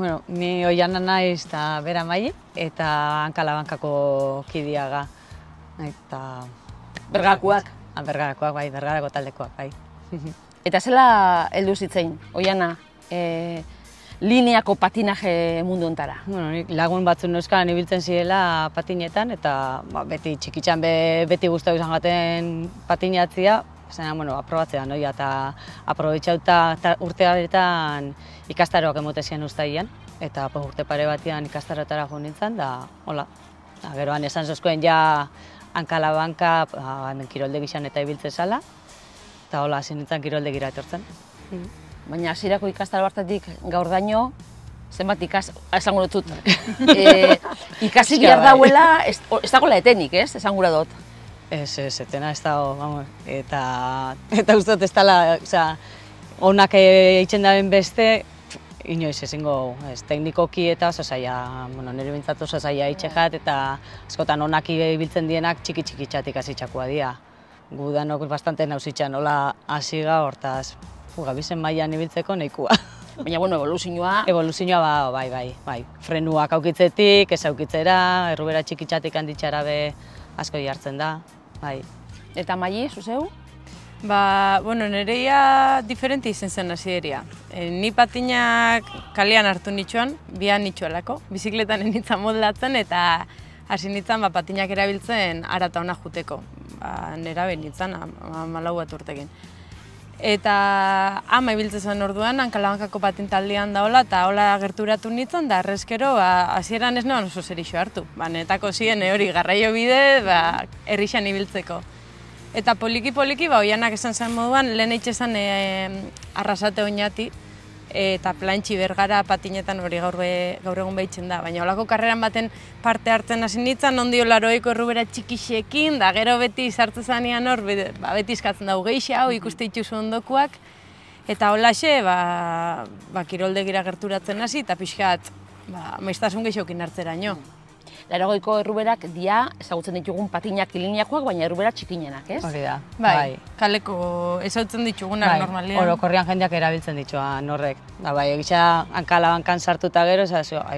Bueno, ni Oiana naiz eta bera Mai, eta Hankalabankako kidiaga. Eta... Bergakoak. Bergarakoak, bai, Bergarako taldekoak, bai. Eta zela heldu zitzein, Oiana, lineako patinaje mundu ontara? Bueno, lagun batzun euskalan ibiltzen zirela patinetan, eta beti txikitxan beti gustatu izan gaten patinatzia, zena, bueno, aprobatzea, noia, eta aprobetxauta urtearetan ikastaroak emotezien ustaian, eta urte pare batean ikastarotara jo nintzen, da, hola, geroan esan zozkoen ja Hankalabanka kirolde gizan eta ibiltzen zala, eta hola, hasi nintzen kiroldegira etortzen. Baina hasierako ikastaro hartatik gaur daño, zenbat esango dut, ikasi behar dauela, ez dagoela etenik, ez? Esan gura dut. Ez, etena ez dago, vamos, eta uste dut ez dela, onak eitzen daben beste, inoiz ezingo, teknikoki eta oso zaila, nire bintzat oso zaila eitxekat, eta askotan onak ibiltzen dienak txiki-txikitxatik hasitxakoa dira. Gu danok bastante nausitxan, hola hasi gaur, hortaz, gabizen mailan ibiltzeko nahikoa. Baina, bueno, evoluzioa... Evoluzioa, bai. Frenuak aukitzetik, ez aukitzera, errubera txikitxatik handitxara be asko jartzen da, bai. Eta Mai, zuzeu? Bueno, nireia diferente izen zen hasieria. Ni patinak kalean hartu nitxuan, bian nitxuelako, bizikletan nintzen modelatzen eta hasi nintzen patinak erabiltzen ara eta hona juteko. Nera behar nintzen, 14 bat urtekin. Eta ama ibiltzen zen orduan, Hankalabankako patintaldean daola, eta hola gerturatu nintzen, da arrezkero, hasieran ez neban oso zerixo hartu. Netako ziren hori garraio bide, herrixan ibiltzeko. Eta poliki-poliki, Oianak esan zen moduan, lehen eitxezan arrasate oinati, eta plantxi bergara patinetan hori gaur egun behitzen da. Baina holako karreran baten parte hartzen hasi nintzen, ondio laroiko errubera txikixekin, da gero beti sartu zanean hor, beti izkatzen dugu geixa, ikuste dituzu ondokuak. Eta holaxe, kiroldegira gerturatzen hasi, eta pixkat, maiztasun geixokin hartzeraino. Larogeiko erruberak dia ezagutzen ditugun patinak lineakoak, baina errubera txikinenak, ez? Hori da, bai. Kaleko ezagutzen ditugunak normalean. Orokorrian jendeak erabiltzen dituan horrek. Bai, egitza Hankalabankan sartuta gero,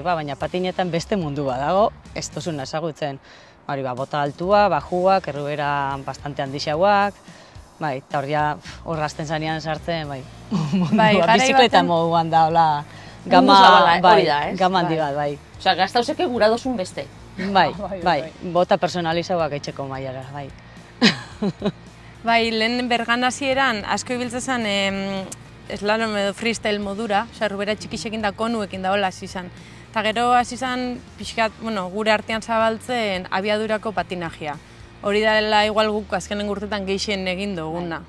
baina patinetan beste mundu badago, ez duzuna ezagutzen. Bota altua, bajuak, errubera bastante handixauak, eta hor gazten zanean sartzen, bizikleta moduan da, hola, gama handi bat, bai. Osa, gaztauzeke gura dozun beste. Bai, bota personalizauak etxeko mailara, bai. Lehen bergan hasieran asko ibiltzen zen slalom edo freestyle modura, errubera txikixekin da konuekin da hola hasi zen. Eta gero hasi zen pixkat, gure artean zabaltzen abiadurako patinajea. Hori dela igual guk azkenen urtetan gehien egin duguna.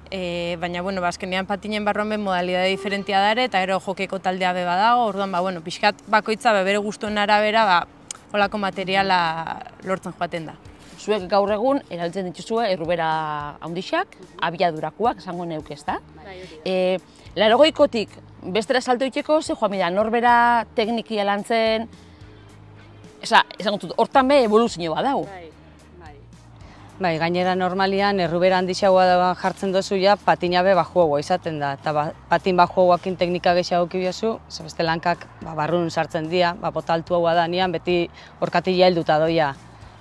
Baina, azkenean patinen barruan ben modalidade diferentia dara eta gero jokeko taldea beba dago, orduan, pixkat bakoitza bere guztuen arabera, holako materiala lortzen joaten da. Zuek gaur egun erabiltzen dituzue errubera handixak, abiadurakoak, esango neuke, ez da? Larogeikotik bestera salto itxeko, ze joan mira, norbera teknikia lantzen, esango dut, hortan be evoluzio bat dago. Gainera normalian errubera handixagoa jartzen dozu ja patina be bajuagoa izaten da. Eta patin bajuagoakin teknika gehiago kibiozu, beste lankak barrun sartzen dira, bota altuagoa da nian, beti orkatila helduta doia.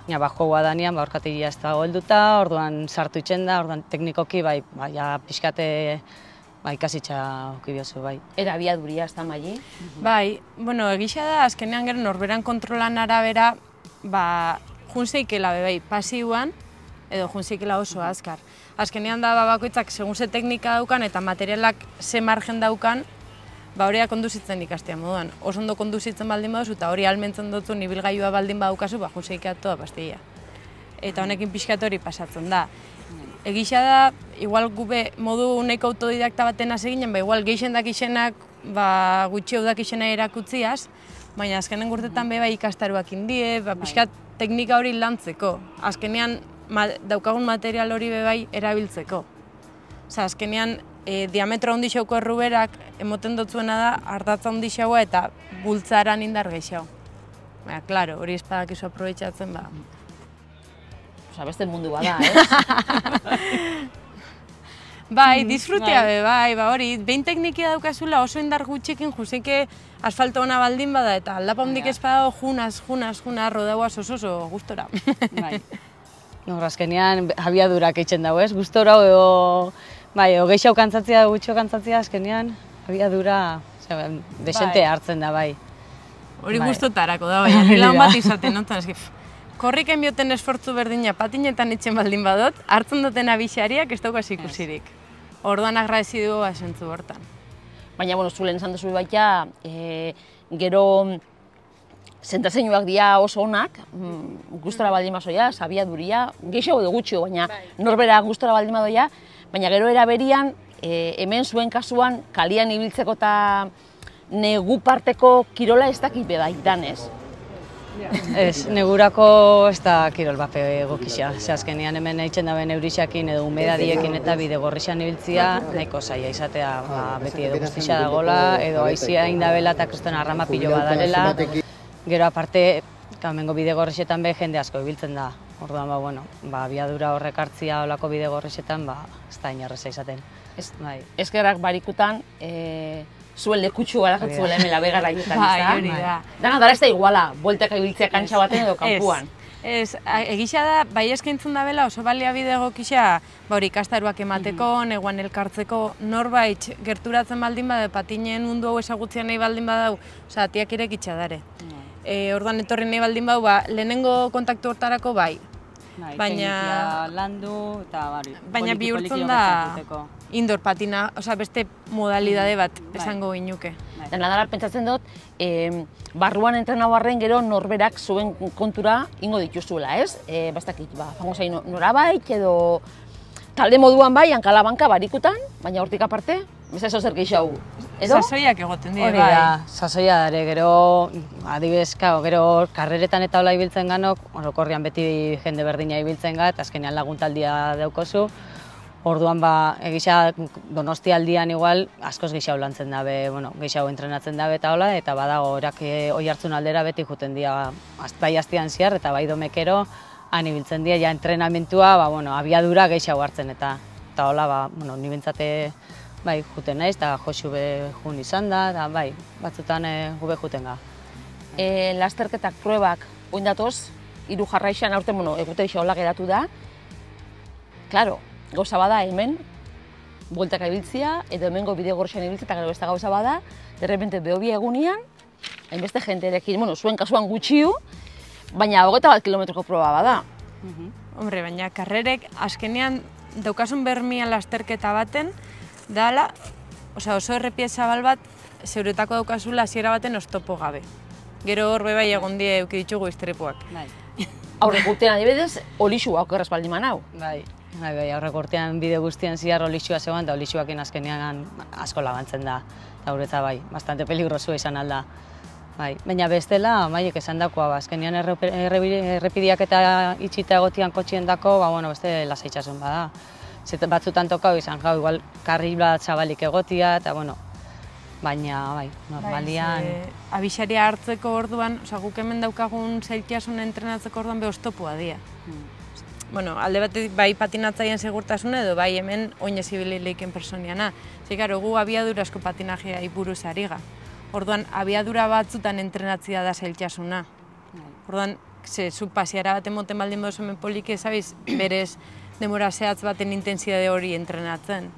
Bajuagoa da nian, orkatila ez dago helduta, orduan sartu itxen da, orduan teknikoki pixkate ikasitza kibiozu, bai. Era abiaduria, ez da, Mai? Egisa da, azkenean gero norberan kontrolan arabera, junzeikela bai, pasiuan, edo junzeikela oso azkar. Azkenean da bakoitzak segun ze teknika daukan eta materialak ze margen daukan, horiak konduzitzen ikastea moduan. Oso ondo konduzitzen baldin baduzu eta hori almentzen dutu ibilgailua baldin badukazu, junzeikea toda pastilla. Eta honekin pixkat hori pasatzen da. Egisa da, igual gube modu nahiko autodidakta baten hasi ginen, igual gehien dakixenak gutxi dakixena erakutziaz, baina azkenen urtetan ikastaruak indie, pixkat teknika hori lantzeko. Azkenean daukagun material hori erabiltzeko. Azkenean diametro handixauko erruberak emoten dutzuena da ardatza handixaua eta bultzaran indar gehiago. Klaro, hori espadakizu aprobetxatzen beste mundu bada, ez? Bai, disfrutea be, bai, hori, behin teknikia daukazula oso indar gutxikin juseke asfalto ona baldin bada eta aldapa hondik ez badago junaz, rodauaz oso gustora. Bai. Azkenean abiadurak eitzen dago, ez? Gustora edo, bai, gehiago kantzatzea, gutxo kantzatzea, azkenean abiadura desente hartzen da, bai. Hori gustotarako da, bai, nila hon bat izaten, nontan, eski, korriken bioten esfortzu berdina patinetan itzen baldin badot, hartzen duten abixariak ez daukaz ikusirik. Orduan agradezidu asentzu hortan. Baina, bueno, zulen esan duzu baita, gero zentazeinuak dira oso onak, gustora baldin bazoia, abiaduria, gehiago edo gutxio, baina norbera gustora baldin badoia, baina gero eraberian, hemen zuen kasuan, kalian ibiltzeko eta negu parteko kirola ez dakit bedaitan, ez? Ez, negurako ez da kirol bape egokixia. Ze azkenean hemen eitzen daben eurixakin edo humedadiekin eta bide gorrixan ibiltzia nahiko zaila izatea beti edo guztixia dagoela, edo aizia indabela eta kristona arrama pilo badarela. Gero aparte, hemengo bide gorrixetan be jende asko ibiltzen da. Orduan, abiadura horrek hartzia olako bide gorrixetan, ez da inorreza izaten. Eskerrak barikutan, zuen lekutxu gara jatzuela hemen labegara inoetan, bai, hori da. Dara ez da iguala, bueltaka ibiltzea kantxa baten edo kanpuan. Ez, egisa da, bai eskaintzen da bela oso baliabide egokisa, ikastaruak emateko, neguan elkartzeko, norbait gerturatzen baldin bada, patinen mundu hau ezagutzea nahi baldin badau, atiak irekitza dare. Orduan etorri nahi baldin badu, lehenengo kontaktu hortarako bai. Baina landu eta baina bihurtzen da indoor patina, beste modalidade bat esango ginuke. Dena dara pentsatzen dut, barruan entrenau arren gero norberak zuen kontura ingo dituzuela, ez? Bastakit, fango zain norabait edo talde moduan bai, hankalabanka barikutan, baina hortik aparte, beste zer gehiago. Sasoiak egoten dira, bai. Hori da, sasoia dare, gero, adibidez, gero karreretan eta hola ibiltzen ganok, orokorrian beti jende berdina ibiltzen gat, azkenean laguntaldia daukozu. Orduan, egisa Donostialdian igual, askoz gehiago lantzen dabe, gehiago entrenatzen dabe eta hola, eta badago, orak oi hartzun aldera beti juten dira, bai astian ziar eta bai domekero, han ibiltzen dira, ja entrenamentua, abiadura gehiago hartzen eta hola, ni bentsate, bai, juten naiz, eta Josu be jun izan da, eta bai, batzutan gube juten ga. Lasterketak, pruebak, oindatoz, 3 jarraixan aurten, eguteixa hola geratu da. Klaro, gauza bada hemen, bueltaka ibiltzia, edo hemengo bide gorrixan ibiltzia, eta gero beste gauza bada, derrepente behobi egunian, hainbeste jenterekin, zuen kasuan gutxiu, baina 21 kilometroko proba bada. Hombre, baina karrerek azkenean daukasun bermia lasterketa baten, dala, oso errepide zabal bat, zeuretako daukazula hasiera baten oztopo gabe. Gero hor bai egon die euki ditugu istripuak. Aurrek urtean adibidez, olixua okerraz baldin manau. Bai, aurrek urtean bide guztien ziar olixua zegoen, eta olixuakin azkenean asko lagantzen da. Eta guretza bai, bastante peligrosua izan alda. Baina bestela, maiek esan dakoa, azkenean errepideak eta itxita egotian kotxien dako, beste lasaitxasun bada. Batzutan tokau izan jau, igual karri bat zabalik egotia, eta baina, normalian... Abixaria hartzeko orduan, guk hemen daukagun zailtasun entrenatzeko orduan oztopoa dira. Alde batetik bai patinatzaien segurtasuna edo bai hemen oinez ibili leiken personiana. Gu abiadura asko patinajea buruz ari ga. Orduan, abiadura batzutan entrenatzea da zailtasuna. Orduan, zu pasiara baten moten baldin bozu hemen polik ezabiz, berez demora zehatz baten intensidade hori entrenatzen.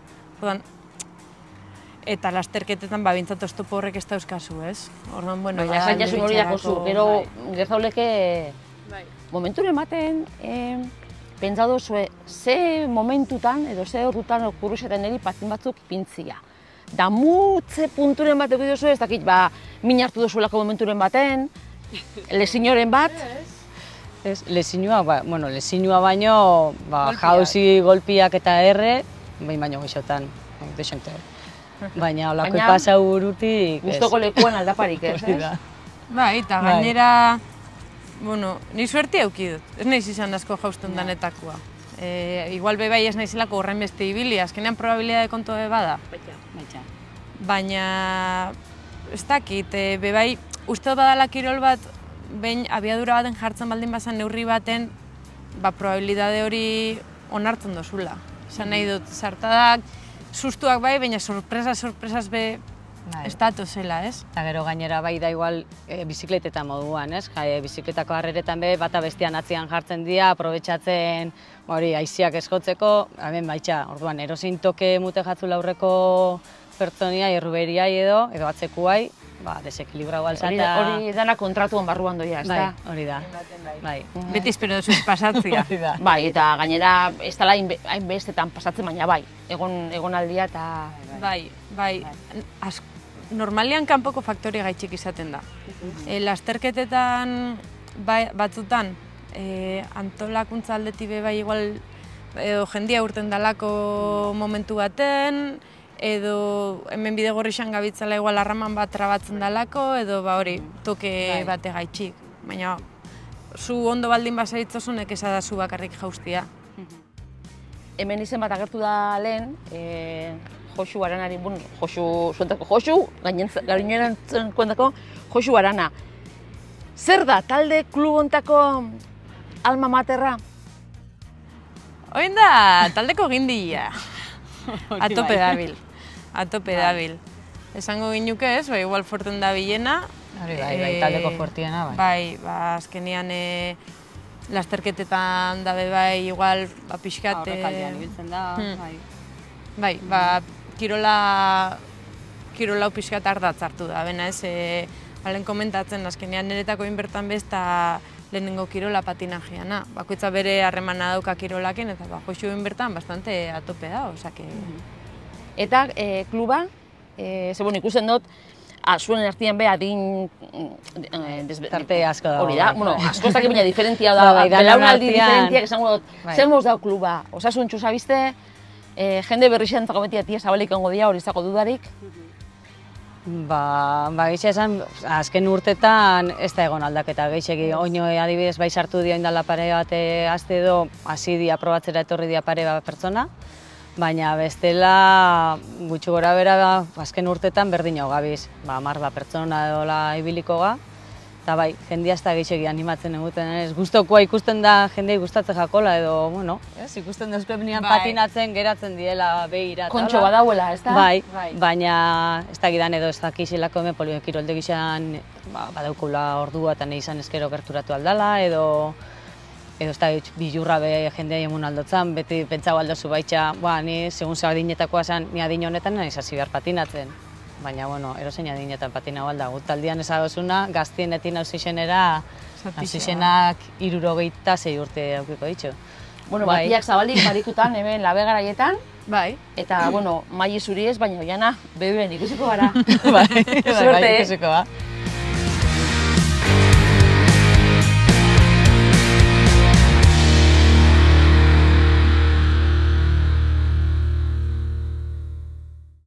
Eta lasterketetan bintzat oztopo horrek ez dauzkazu, ez? Orduan, zailtasun hori dakozu, gero gertauleke momenturen baten, pentsatu zue, ze momentutan edo ze horretan okurruxeten eri patin batzuk pintzia. Da mutze punturen bat egitu zuen, ez dakit, min hartu duzuelako momenturen baten, lesinoren bat. Lesinua baino, jauzi, golpiak eta erre, baino gixotan, desente. Baina olako pasa burutik... Gustoko lekuan aldaparik ez, ez? Eta gainera, ni suerte euki dut, ez nahiz izan asko jausten danetakoa. Igual bai ez nahizelako horrein beste ibili, azkenean probabilidade kontu bada. Baina, ez dakit, bai uste badala kirol bat, behin abiadura baten jartzen baldin bazan neurri baten, probabilidade hori onartzen dozula. Esan nahi dut, sartadak, sustuak bai, baina sorpresas be ez datozela, ez? Eta gero gainera bai da igual bizikleteta moduan, ez? Bizikletako harreretan be, bata bestian atzian jartzen dira, aprobetxatzen hori haiziak eskotzeko, hemen baitxa, orduan, erosin toke mute jatzula aurreko pertsonia, erruberiai edo atzekuai, desekilibrau alzan. Hori dana kontratuan barruan doia, ez da? Hori da, bai. Beti espero duzuz pasatzia. Bai, eta gainera ez dela hainbestetan pasatzen, baina bai, egonaldia eta... Bai. Normalian kanpoko faktore gaitxik izaten da. Lasterketetan batzutan, antolakuntza aldetik be bai igual jendia urten dalako momentu baten, edo hemen Bidegorrixan gabitzala igual arraman bat trabatzen dalako, edo hori toke bate gaitxik. Baina zu ondo baldin bazaritzosunek eza da zu bakarrik jaustia. Hemen izen bat agertu da lehen, Josu Aranari, Josu, gainoeran kuentako, Josu Arana. Zer da, talde klub hontako alma materra? Oin da, taldeko gindia. Atope dabil. Esango ginuke ez, igual forten da bilena. Bai, taldeko fortiena, bai. Azkenean lasterketetan dabe bai, igual, pixkat... Aurrekaldean ibiltzen da, bai. Bai, kirolau pixkat ardatz hartu da, bena ez, alen komentatzen, azkenean niretako inbertan bez, eta lehenengo kirola patinajeana. Bakoitza bere harremana dauka kirolaken, eta Josu inbertan bastante atope da, osake... Eta kluba, ikusten dut, zuen artean be adin... Tarte asko dago. Hori da, asko ez dakit baina diferentia da, belaunaldi diferentiak esango dut, zer moz dau kluba, osasuntxu zabizte, jende berrixen zako beti atia zabalik ongo dia, hori zako dudarik? Gaixa esan, azken urtetan ez da egon aldaketa gehiagi. Oino adibidez bai sartu dio indala pare bat azte edo, hasi dia probatzera etorri dia pare bat pertsona, baina bestela gutxi gora bera azken urtetan berdin hau gabiz. 10 pertsona edola ibiliko ga, eta bai, jendia ez da gehiagi animatzen eguten, ez gustokoa ikusten da jendei gustatzen jakola edo, ikusten dezkemenian patinatzen geratzen diela behira. Kontxo badauela, ez da? Bai, baina ez dakidan edo ez dakizilako hemen kirolde gizan badaukula ordua eta nahi izan ezkero gerturatu aldala edo ez da bilurra be jendea emun aldotzan, beti pentsau aldozu baitxa, ni segun adinetakoa zen, ni adin honetan nahi zasi behar patinatzen. Baina, erozein adinetan patina balda. Taldean ezagozuna, gaztienetin hauzixenera, hauzixenak 66 urte aukiko ditxo. Batiak zabalik barikutan, hemen labegaraietan. Bai. Eta, maili zuri ez, baina oiana, bebeen ikusiko gara. Bai, ikusiko ba.